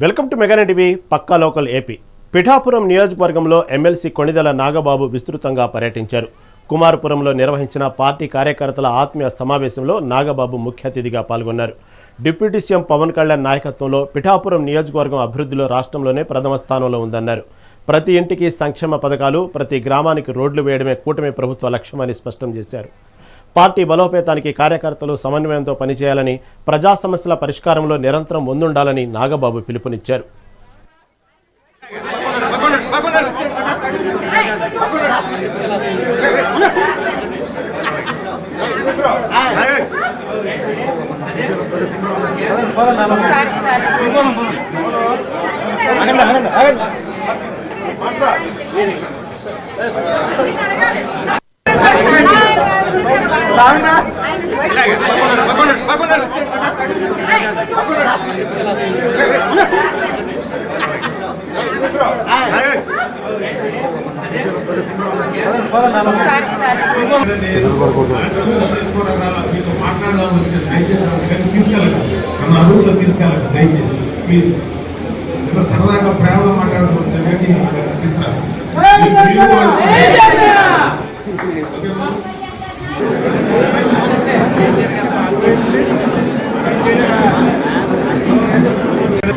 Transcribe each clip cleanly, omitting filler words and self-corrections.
Welcome to Mega TV పక్కా local AP. Pithapuram నియోజకవర్గంలో MLC Konidela Nagababu విస్తృతంగా పర్యటించారు. కుమారపురంలో నిర్వహించిన పార్టీ కార్యకర్తల ఆత్మీయ సమావేశంలో నాగబాబు ముఖ్య అతిథిగా పాల్గొన్నారు. డిప్యూటీ సీఎం పవన్ కళ్యాణ్ నాయకత్వంలో పిఠాపురం నియోజకవర్గం అభివృద్ధిలో రాష్ట్రంలోనే ప్రథమ స్థానంలో ఉందన్నారు. ప్రతి ఇంటికి సంక్షేమ పథకాలు, ప్రతి గ్రామానికి రోడ్లు వేయడమే కూటమి ప్రభుత్వ లక్ష్యమని స్పష్టం చేశారు. పార్టీ బలోపేతానికి కార్యకర్తలు సమన్వయంతో పనిచేయాలని, ప్రజా సమస్యల పరిష్కారంలో నిరంతరం ముందుండాలని నాగబాబు పిలుపునిచ్చారు. దయచేసి ప్లీజ్ సరదాగా ప్రేమ మాట్లాడుకోవచ్చు.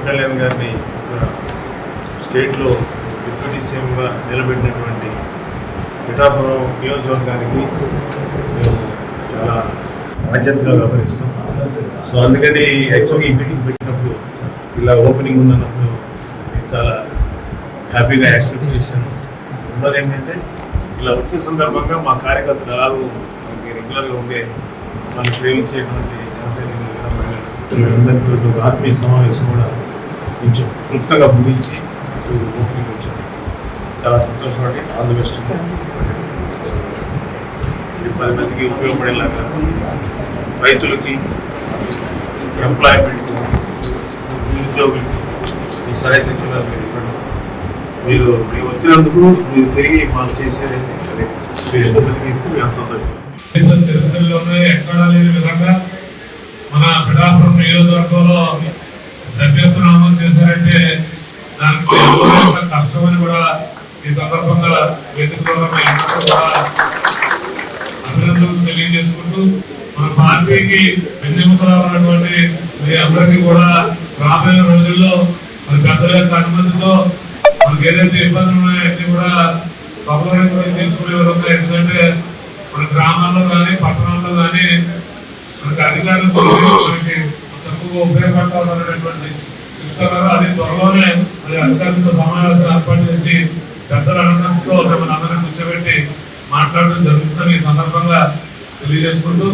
కళ్యాణ్ గారిని స్టేట్లో డిప్యూటీ సీఎంగా నిలబెట్టినటువంటి పిఠాపురం నియోజకవర్గానికి మేము చాలా బాధ్యతగా వ్యవహరిస్తాం. సో అందుకని యాక్చువల్గా ఈ మీటింగ్ పెట్టినప్పుడు ఇలా ఓపెనింగ్ ఉందన్నప్పుడు నేను చాలా హ్యాపీగా యాక్సెప్ట్ చేశాను. ఉన్నది ఏంటంటే ఇలా వచ్చే సందర్భంగా మా కార్యకర్తలు ఎలాగో మనకి రెగ్యులర్గా ఉండే మనం ప్రేమించేటువంటి జనసైనికులు వీళ్ళందరితో ఒక ఆత్మీయ సమావేశం కూడా కొంచెం క్లుప్తంగా ముగించి ఓపెనింగ్ వచ్చాం. చాలా సంతోషపడి ఆల్ ది బెస్ట్. 10 మందికి ఉపయోగపడేలాగా రైతులకి, ఎంప్లాయ్మెంట్, నిరుద్యోగులకి ఈ సహాయ శక్తిగా మీరు వచ్చినందుకు మీరు తిరిగి మాకు చేసేది మీరు ఎంతమందికి ఇస్తే మేము అంత సంతోషపడతాం. చరిత్రలోనే ఎక్కడా లేని విధంగా మన పిఠాపురం నియోజకవర్గంలో సభ్యత్వం అమలు చేశారంటే దానికి కష్టమని కూడా ఈ సందర్భంగా వేదికలో కూడా అభినందనలు తెలియజేసుకుంటూ మన పార్టీకి వెన్నెముకలా ఉన్నటువంటి మీ అందరికీ కూడా రాబోయే రోజుల్లో మన పెద్దల యొక్క అనుమతితో మనకి ఏదైతే ఇబ్బందులు ఉన్నాయో అన్ని కూడా త్వరలో తెలుసుకునే విధంగా, ఎందుకంటే మన గ్రామాల్లో కానీ పట్టణాల్లో కానీ మనకి అధికారులు మనకి తక్కువ ఉపయోగపడతామనేటువంటి చెప్తున్నారు. అది త్వరలోనే అది అధికారులతో సమావేశం ఏర్పాటు చేసి పెద్దల అనుమతితో మన అందరినీ కూర్చోబెట్టి మాట్లాడడం జరుగుతుందని ఈ సందర్భంగా తెలియజేసుకుంటూ